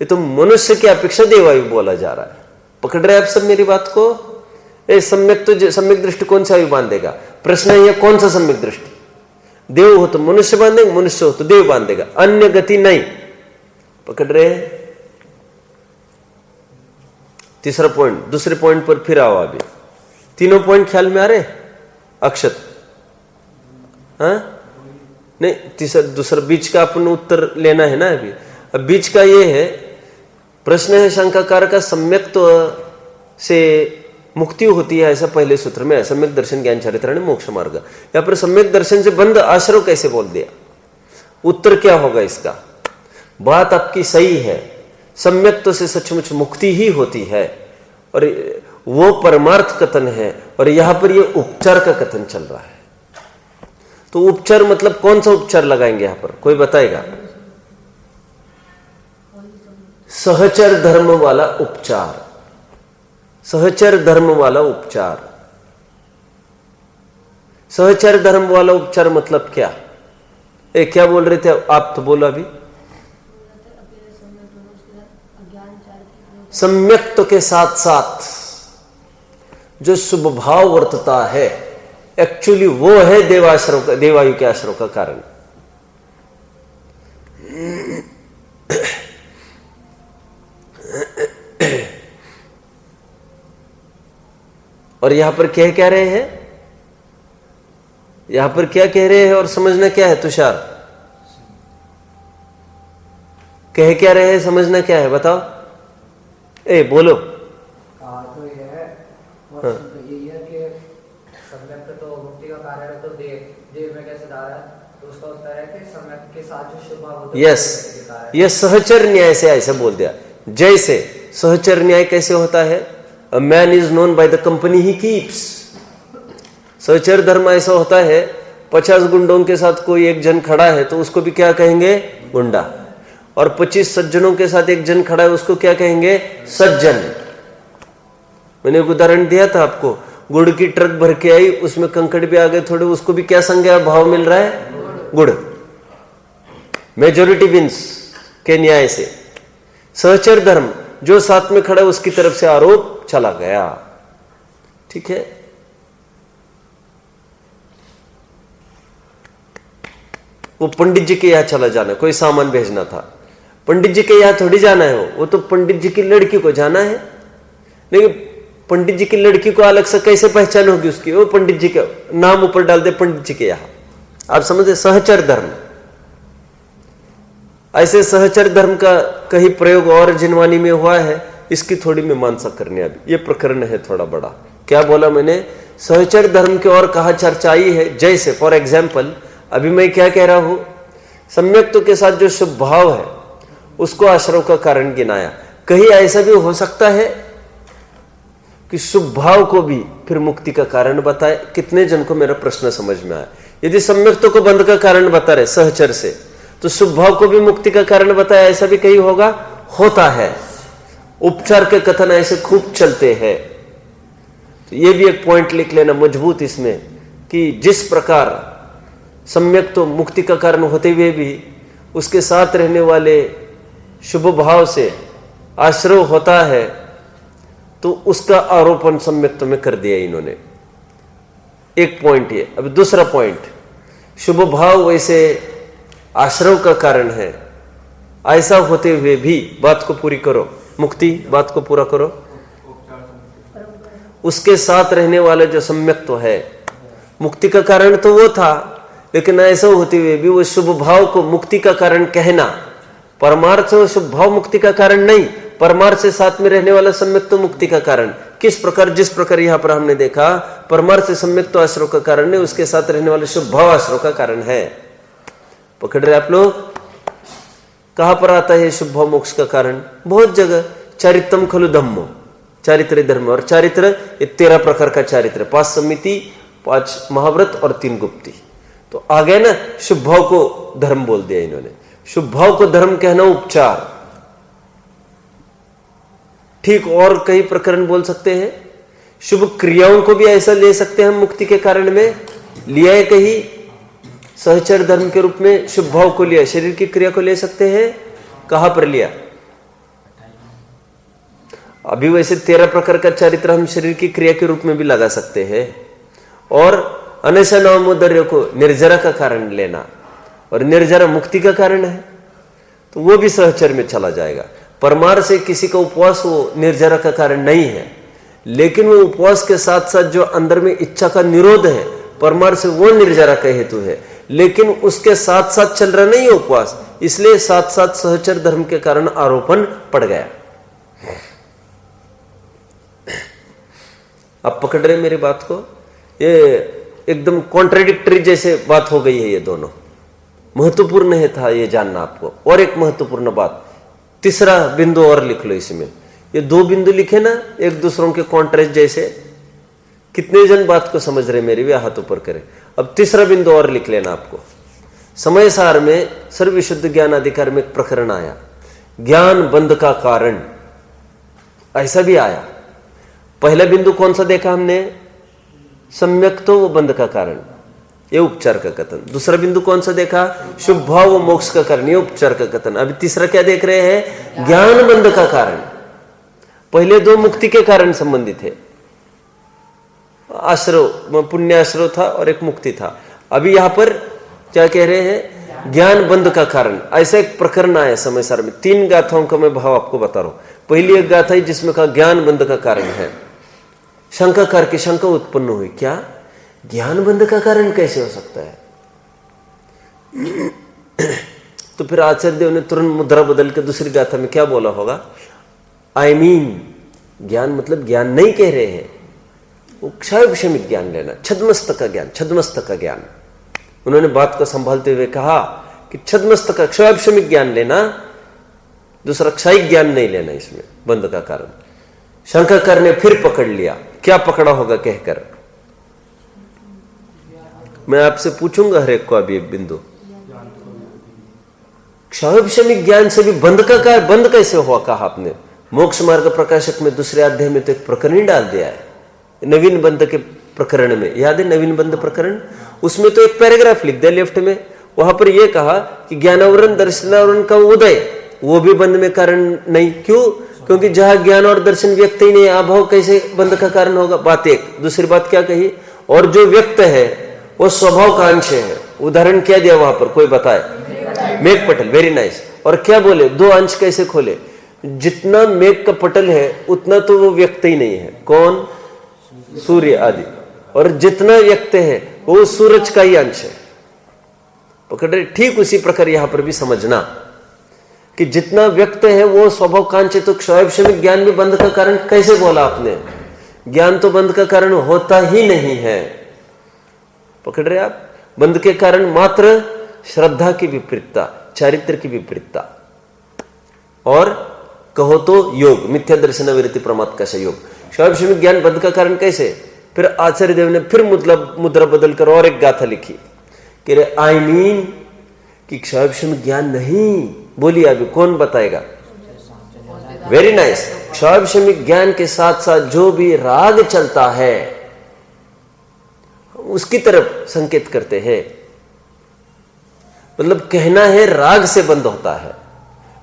ये तो मनुष्य की अपेक्षा देवायु बोला जा रहा है। पकड़ रहे आप सब मेरी बात को? सम्यक तो सम्यक दृष्टि कौन सा आयु बांधेगा? प्रश्न है ये, कौन सा सम्यक दृष्टि? देव हो तो मनुष्य बांधेगा, मनुष्य हो तो देव बांधेगा, अन्य गति नहीं। पकड़ रहे? तीसरा पॉइंट, दूसरे पॉइंट पर फिर आओ अभी। तीनों पॉइंट ख्याल में आ रहे? अक्षत, हाँ नहीं, तीसरा दूसरा बीच का अपन उत्तर लेना है ना अभी। अब बीच का ये है, प्रश्न है शंकाकार का, सम्यक्त्व से मुक्ति होती है ऐसा पहले सूत्र में है, सम्यक दर्शन ज्ञान चारित्राणि मोक्ष मार्ग। यहां पर सम्यक दर्शन से बंद आश्रय कैसे बोल दिया? उत्तर क्या होगा इसका? बात आपकी सही है, सम्यक्त्व से सचमुच मुक्ति ही होती है, और वो परमार्थ कथन है, और यहां पर ये उपचार का कथन चल रहा है। तो उपचार मतलब कौन सा उपचार लगाएंगे यहां पर, कोई बताएगा? सहचर धर्म वाला उपचार, सहचर धर्म वाला उपचार। सहचर धर्म वाला उपचार मतलब क्या? क्या बोल रहे थे आप? तो बोलो अभी। सम्यक्त्व के साथ साथ जो शुभ भाव वर्तता है, एक्चुअली वो है देवाश्रय का, देवायु के आश्रय का कारण। और यहां पर क्या रहे हैं? यहां पर क्या कह रहे हैं और समझना क्या है? तुषार, कह क्या रहे हैं, समझना क्या है? बताओ, बोलो। तो यह प्रश्न यही है कि सम्यक तो मुक्ति का कार्य है, तो देह में कैसे जा रहा है? तो उसका उत्तर है कि सम्यक के साथ जो शुभ भाव होता है यस, ये सहचर न्याय से ऐसे बोल दिया। जैसे सहचर न्याय कैसे होता है? A man is known by the company he keeps. सहचर धर्म ऐसा होता है, 50 गुंडों के साथ कोई एक जन खड़ा है तो उसको भी क्या कहेंगे? गुंडा। और 25 सज्जनों के साथ एक जन खड़ा है, उसको क्या कहेंगे? सज्जन। मैंने एक उदाहरण दिया था आपको, गुड़ की ट्रक भर के आई, उसमें कंकड़ भी आ गए थोड़े, उसको भी क्या संज्ञा भाव मिल रहा है? गुड़। मेजोरिटी विंस के न्याय से। सहचर धर्म, जो साथ में खड़ा है उसकी तरफ से आरोप चला गया। ठीक है। वो पंडित जी के यहां चला जाना, कोई सामान भेजना था, पंडित जी के यहां थोड़ी जाना है, वो तो पंडित जी की लड़की को जाना है। लेकिन पंडित जी की लड़की को अलग से कैसे पहचान होगी उसकी? वो पंडित जी का नाम ऊपर डाल दे, पंडित जी के यहां। आप समझे? सहचर धर्म। ऐसे सहचर धर्म का कहीं प्रयोग और जिनवानी में हुआ है, इसकी थोड़ी मीमांसा करनी। अभी ये प्रकरण है थोड़ा बड़ा। क्या बोला मैंने? सहचर धर्म की और कहा चर्चा आई है। जैसे फॉर एग्जाम्पल, अभी मैं क्या कह रहा हूं? सम्यक्तों के साथ जो शुभ भाव है उसको आश्रव का कारण गिनाया। कहीं ऐसा भी हो सकता है कि शुभ भाव को भी फिर मुक्ति का कारण बताए। कितने जन को मेरा प्रश्न समझ में आया? यदि सम्यक्तों को बंध का कारण बता रहे सहचर से, तो शुभ भाव को भी मुक्ति का कारण बताया, ऐसा भी कहीं होगा? होता है। उपचार के कथन ऐसे खूब चलते हैं। तो ये भी एक पॉइंट लिख लेना मजबूत इसमें, कि जिस प्रकार सम्यक तो मुक्ति का कारण होते हुए भी उसके साथ रहने वाले शुभ भाव से आश्रय होता है, तो उसका आरोपण सम्यक्त्व में कर दिया इन्होंने। एक पॉइंट ये। अब दूसरा पॉइंट, शुभ भाव वैसे आश्रय का कारण है, ऐसा होते हुए भी, बात को पूरी करो, मुक्ति बात को पूरा करो, उसके साथ रहने वाला जो सम्यक्त्व है, मुक्ति का कारण तो वो था, लेकिन ऐसा होते हुए भी वो शुभ भाव को मुक्ति का कारण कहना, परमार्थ से वो शुभ भाव मुक्ति का कारण नहीं, परमार्थ से साथ में रहने वाला सम्यक्त्व मुक्ति का कारण। किस प्रकार? जिस प्रकार यहां पर हमने देखा, परमार्थ से सम्यक्त्व आश्रय का कारण नहीं, उसके साथ रहने वाले शुभ भाव आश्रय का कारण है। पकड़ रहे आप लोग? कहां पर आता है शुभ भाव मोक्ष का कारण? बहुत जगह। चारित्रम खलु धम्मो, चारित्र धर्म। और चारित्र ये 13 प्रकार का चारित्र, 5 समिति, 5 महाव्रत और 3 गुप्ती। तो आ गए ना, शुभ भाव को धर्म बोल दिया इन्होंने। शुभ भाव को धर्म कहना उपचार। ठीक, और कई प्रकरण बोल सकते हैं। शुभ क्रियाओं को भी ऐसा ले सकते हैं हम, मुक्ति के कारण में लिया है कहीं सहचर धर्म के रूप में, शुभ भाव को लिया, शरीर की क्रिया को ले सकते हैं। कहां पर लिया? अभी वैसे 13 प्रकार का चरित्र हम शरीर की क्रिया के रूप में भी लगा सकते हैं। और अनशा नामोदर्य को निर्जरा का कारण लेना, और निर्जरा मुक्ति का कारण है, तो वो भी सहचर में चला जाएगा। परमार से किसी का उपवास वो निर्जरा का कारण नहीं है, लेकिन वो उपवास के साथ साथ जो अंदर में इच्छा का निरोध है, परमार से वो निर्जरा का हेतु है, लेकिन उसके साथ साथ चल रहा नहीं है उपवास, इसलिए साथ साथ सहचर धर्म के कारण आरोपण पड़ गया। आप पकड़ रहे मेरी बात को? ये एकदम कॉन्ट्राडिक्टरी जैसे बात हो गई है। ये दोनों महत्वपूर्ण है था ये जानना आपको। और एक महत्वपूर्ण बात, तीसरा बिंदु और लिख लो इसमें। ये 2 बिंदु लिखे ना एक दूसरों के कॉन्ट्रास्ट जैसे। कितने जन बात को समझ रहे मेरी? भी हाथ ऊपर करें। अब तीसरा बिंदु और लिख लेना आपको। समय सार में सर्वविशुद्ध ज्ञान अधिकार में एक प्रकरण आया, ज्ञान बंध का कारण, ऐसा भी आया। पहला बिंदु कौन सा देखा हमने? सम्यक तो वो बंध का कारण, ये उपचार का कथन। दूसरा बिंदु कौन सा देखा? शुभ भाव वो मोक्ष का कारण, ये उपचार का कथन। अभी तीसरा क्या देख रहे हैं? ज्ञान बंध का कारण। पहले 2 मुक्ति के कारण संबंधित है, आश्रव, पुण्य आश्रव था और एक मुक्ति था। अभी यहां पर क्या कह रहे हैं? ज्ञान बंध का कारण। ऐसा एक प्रकरण आया समय सार में। 3 गाथाओं का मैं भाव आपको बता रहा हूं। पहली एक गाथा है जिसमें कहा ज्ञान बंध का कारण है। शंकाकार की शंका उत्पन्न हुई, क्या ज्ञान बंध का कारण कैसे हो सकता है? तो फिर आचार्य देव ने तुरंत मुद्रा बदल के दूसरी गाथा में क्या बोला होगा? I mean, ज्ञान मतलब ज्ञान नहीं कह रहे हैं, वो क्षय विषमिक ज्ञान लेना, छद्मस्तक का ज्ञान, छद्मस्तक का ज्ञान। उन्होंने बात को संभालते हुए कहा कि छद्मस्तक का क्षय विषमिक ज्ञान लेना, दूसरा क्षयिक ज्ञान नहीं लेना इसमें, बंध का कारण। शंकर ने फिर पकड़ लिया, क्या पकड़ा होगा कहकर, मैं आपसे पूछूंगा हर एक को अभी एक बिंदु। क्षय विषमिक ज्ञान से भी बंध का कारण, बंध कैसे हुआ कहा आपने? मोक्ष मार्ग प्रकाशक में दूसरे अध्याय में तो एक प्रकरण ही डाल दिया है, नवीन बंध के प्रकरण में, याद है नवीन बंध प्रकरण? उसमें तो एक पैराग्राफ लिख दिया लेफ्ट में, वहां पर यह कहा कि ज्ञानावरण दर्शनावरण का उदय वो भी बंध में कारण नहीं। क्यों? क्योंकि जहां ज्ञान और दर्शन व्यक्त ही नहीं, अभाव कैसे बंध का कारण होगा? बात एक। दूसरी बात क्या कही? और जो व्यक्त है वो स्वभाव का अंश है। उदाहरण क्या दिया वहां पर, कोई बताए? मेघ पटल, वेरी नाइस। और क्या बोले? दो अंश कैसे खोले? जितना मेघ का पटल है उतना तो वो व्यक्त ही नहीं है। कौन? सूर्य आदि। और जितना व्यक्त है वो सूरज का ही अंश है। पकड़ रहे? ठीक उसी प्रकार यहां पर भी समझना कि जितना व्यक्त है वो स्वभाव का अंश है। तो क्षय विषमिक ज्ञान भी बंध का कारण कैसे बोला आपने? ज्ञान तो बंध का कारण होता ही नहीं है। पकड़ रहे आप? बंध के कारण मात्र श्रद्धा की विपरीतता, चारित्र की विपरीतता, और कहो तो योग, मिथ्या दर्शन विरति प्रमाद का सहयोग। क्षय विषमिक ज्ञान बंध का कारण कैसे? फिर आचार्य देव ने फिर मुद्रा बदल कर और एक गाथा लिखी कि रे आई मीन कि क्षय विषमिक ज्ञान नहीं। बोलिए अभी कौन बताएगा? Very nice. क्षय विषमिक ज्ञान के साथ साथ जो भी राग चलता है उसकी तरफ संकेत करते हैं। मतलब कहना है राग से बंद होता है,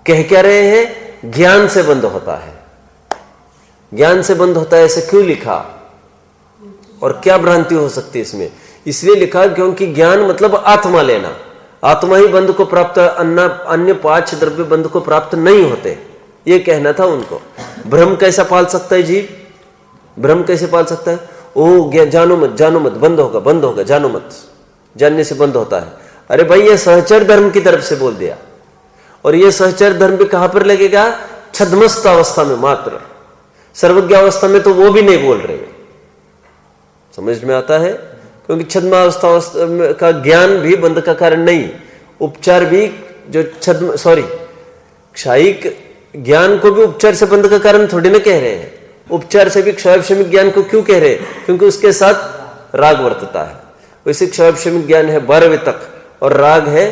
कह क्या रहे हैं? ज्ञान से बंद होता है। ज्ञान से बंद होता है ऐसे क्यों लिखा? और क्या भ्रांति हो सकती है इसमें? इसलिए लिखा क्योंकि ज्ञान मतलब आत्मा लेना, आत्मा ही बंध को प्राप्त, अन्य पांच द्रव्य बंध को प्राप्त नहीं होते, ये कहना था उनको। भ्रम कैसा पाल सकता है जीव? भ्रम कैसे पाल सकता है? ओ जानो मत, जानो मत, बंद होगा, बंद होगा, जानो मत, जानने से बंद होता है। अरे भाई ये सहचर धर्म की तरफ से बोल दिया, और ये सहचर धर्म भी कहां पर लगेगा? छद्मस्त अवस्था में मात्र। सर्वज्ञ अवस्था में तो वो भी नहीं बोल रहे। समझ में आता है? क्योंकि छद्मावस्था का ज्ञान भी बंध का कारण नहीं, उपचार भी जो क्षयिक ज्ञान को भी उपचार से बंध का कारण थोड़ी ना कह रहे हैं। उपचार से भी क्षय विषमिक ज्ञान को क्यों कह रहे हैं? क्योंकि उसके साथ राग वर्तता है। वैसे क्षय विषमिक ज्ञान है 12वें तक और राग है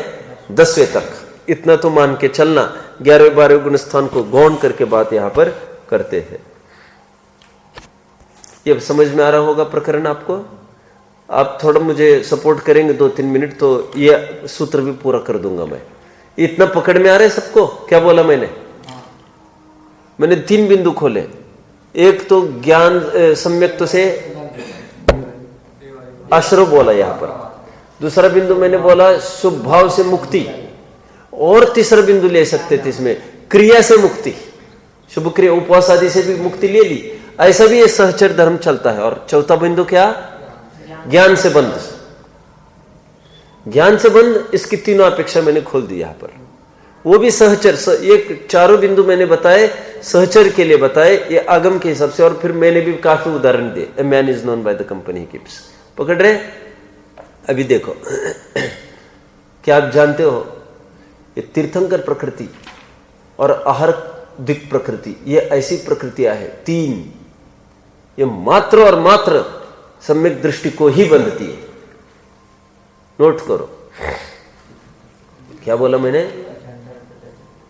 10वें तक। इतना तो मान के चलना। 11वें 12वें गुण स्थान को गौण करके बात यहां पर करते हैं। ये समझ में आ रहा होगा प्रकरण आपको? आप थोड़ा मुझे सपोर्ट करेंगे 2-3 मिनट तो ये सूत्र भी पूरा कर दूंगा मैं। इतना पकड़ में आ रहा है सबको? क्या बोला मैंने? मैंने 3 बिंदु खोले। एक तो ज्ञान सम्यक्त से आश्रव बोला यहां पर, दूसरा बिंदु मैंने बोला शुभ भाव से मुक्ति, और तीसरा बिंदु ले सकते थे इसमें क्रिया से मुक्ति, शुभ क्रिया उपवास आदि से भी मुक्ति ले ली। ऐसा भी ये सहचर धर्म चलता है। और चौथा बिंदु क्या? ज्ञान से बंध। ज्ञान से बंध, इसकी तीनों अपेक्षा मैंने खोल दी यहां पर। वो भी सहचर, ये चारों बिंदु मैंने बताए सहचर के लिए बताए, ये आगम के हिसाब से। और फिर मैंने भी काफी उदाहरण दिए। A man is known by the company he keeps. पकड़ रहे? अभी देखो क्या आप जानते हो ये तीर्थंकर प्रकृति और आहार दिक प्रकृति, ये ऐसी प्रकृतियां हैं 3, ये मात्र और मात्र सम्यक दृष्टि को ही बंधती है। नोट करो क्या बोला मैंने?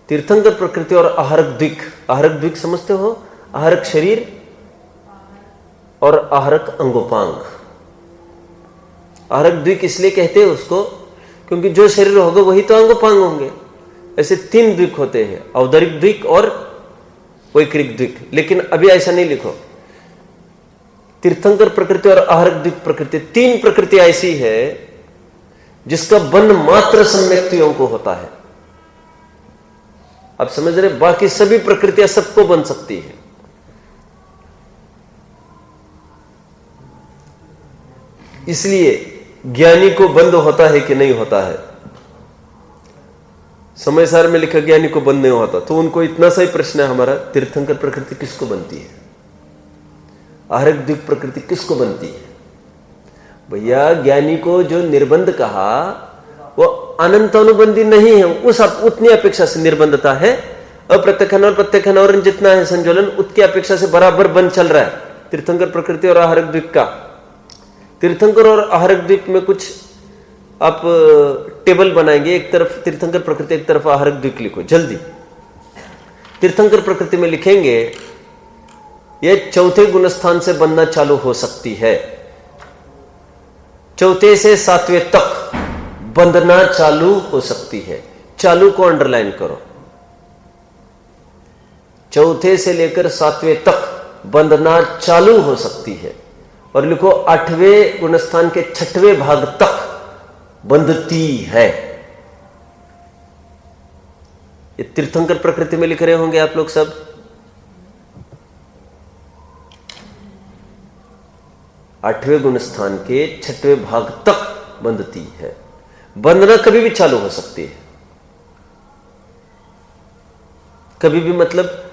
तीर्थंकर प्रकृति और आहारक द्विक। आहारक द्विक समझते हो? आहारक शरीर और आहारक अंगोपांग। आहारक द्विक इसलिए कहते हैं उसको क्योंकि जो शरीर होगा वही तो अंगोपांग होंगे। ऐसे 3 द्विक होते हैं, औदरिक द्विक और वैक्रिक द्विक। लेकिन अभी ऐसा नहीं लिखो। तीर्थंकर प्रकृति और आहारक द्विक प्रकृति, 3 प्रकृति ऐसी है जिसका बंध मात्र सम्यक्तियों को होता है। आप समझ रहे? बाकी सभी प्रकृतियां सबको बन सकती है। इसलिए ज्ञानी को बंद होता है कि नहीं होता है? समय सार में लिखा ज्ञानी को बंद नहीं होता। तो उनको इतना सा ही प्रश्न है हमारा, तीर्थंकर प्रकृति किसको बनती है? आहरक द्विक प्रकृति किसको बनती है? भैया ज्ञानी को जो निर्बंध कहा वो अनंत अनुबंधी नहीं है, उस उतनी अपेक्षा से निर्बंधता है। अप्रत्यक्षण और प्रत्यक्षण और जितना है संजोलन उसकी अपेक्षा से बराबर बंद चल रहा है तीर्थंकर प्रकृति और आहरक द्वीप का। तीर्थंकर और आहरक द्वीप में कुछ आप टेबल बनाएंगे, एक तरफ तीर्थंकर प्रकृति एक तरफ आहरक द्वीप लिखो जल्दी। तीर्थंकर प्रकृति में लिखेंगे यह चौथे गुणस्थान से बनना चालू हो सकती है, चौथे से सातवें तक बंधना चालू हो सकती है। चालू को अंडरलाइन करो, चौथे से लेकर सातवें तक बंधना चालू हो सकती है। और लिखो आठवें गुणस्थान के छठवें भाग तक बंधती है। ये तीर्थंकर प्रकृति में लिख रहे होंगे आप लोग सब। आठवें गुणस्थान के छठवें भाग तक बंधती है। बंधना कभी भी चालू हो सकती है, कभी भी, मतलब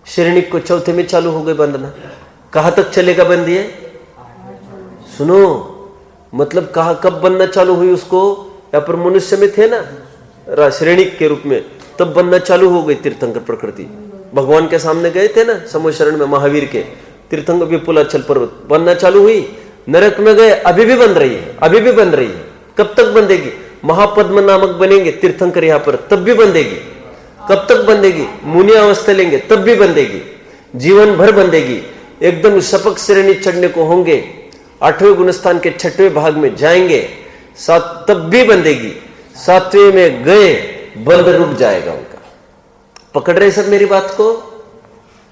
श्रेणी को चौथे में चालू हो गई बंधना। कहां तक चलेगा बंदिए? सुनो, मतलब कहा कब बनना चालू हुई उसको? यहां पर मनुष्य में थे ना श्रेणी के रूप में, तब बनना चालू हो गई तीर्थंकर प्रकृति। भगवान के सामने गए थे ना समय शरण में, महावीर के तीर्थंकर विपुलाचल पर्वत बनना चालू हुई। नरक में गए, अभी भी बन रही है, अभी भी बन रही है। कब तक बंधेगी? महापद्म नामक बनेंगे तीर्थंकर यहां पर, तब भी बंधेगी। कब तक बंधेगी? मुनि अवस्था लेंगे तब भी बंधेगी, जीवन भर बंधेगी। एकदम सपक श्रेणी चढ़ने को होंगे, आठवें गुणस्थान के छठवें भाग में जाएंगे, तब भी बंधेगी। सातवें में गए, बंध रुक जाएगा उनका। पकड़ रहे सब मेरी बात को?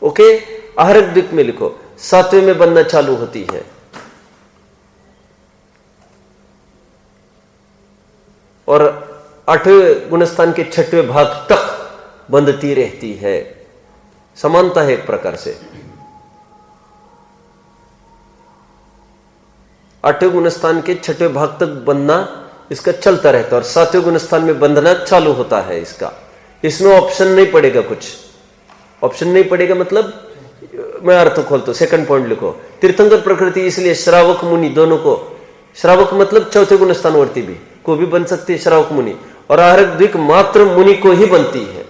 ओके, आहरक द्वीप में लिखो सातवें में बंधना चालू होती है। और आठवें गुणस्थान के छठवें भाग तक बंधती रहती है। समानता है एक प्रकार से। आठवें गुणस्थान के छठवें भाग तक बंधना इसका चलता रहता है और सातवें गुणस्थान में बंधना चालू होता है इसका। इसमें ऑप्शन नहीं पड़ेगा, कुछ ऑप्शन नहीं पड़ेगा। मतलब मैं अर्थ खोलता हूं, सेकंड पॉइंट लिखो। तीर्थंकर प्रकृति इसलिए श्रावक मुनि दोनों को, श्रावक मतलब चौथे गुणस्थानवर्ती भी को भी बन सकती है श्रावक मुनि, और आहरक द्वीप मात्र मुनि को ही बनती है।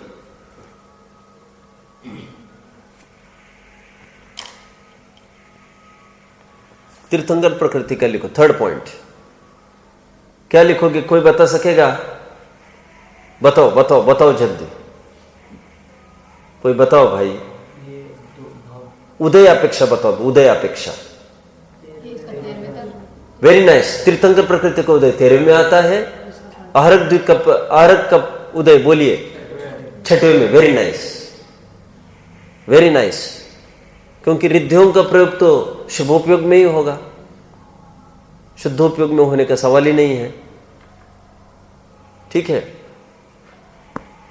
तीर्थंकर प्रकृति का लिखो थर्ड पॉइंट। क्या लिखोगे? कोई बता सकेगा? बताओ बताओ बताओ जल्दी, कोई बताओ भाई। उदय अपेक्षा बताओ, उदय अपेक्षा। Very nice. तीर्थंकर प्रकृति का उदय 13वें में आता है, आहरक द्वीप का, आहरक का उदय बोलिए 6वें में। Very nice, very nice. क्योंकि रिद्धियों का प्रयोग तो शुभोपयोग में ही होगा, शुद्धोपयोग में होने का सवाल ही नहीं है। ठीक है,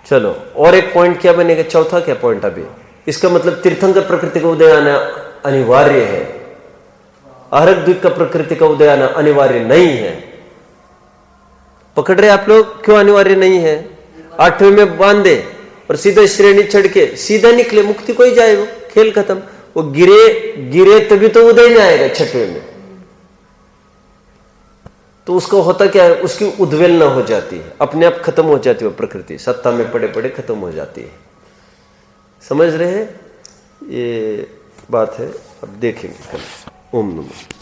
चलो और एक पॉइंट क्या बनेगा? चौथा क्या पॉइंट अभी? इसका मतलब तीर्थंकर प्रकृति का उदय आना अनिवार्य है, आहरक द्वीप का प्रकृति का उदय आना अनिवार्य नहीं है। पकड़ रहे आप लोग? क्यों अनिवार्य नहीं है? 8वें में बांधे और सीधा श्रेणी चढ़ के सीधा निकले, मुक्ति को ही जाए, वो खेल खत्म। वो गिरे तभी तो उदय में आएगा 6वें में। तो उसको होता क्या है? उसकी उद्वेलना हो जाती है, अपने आप खत्म हो जाती है वो प्रकृति, सत्ता में पड़े पड़े खत्म हो जाती है। समझ रहे हैं? ये बात है, अब देखेंगे कल। ओम नमः।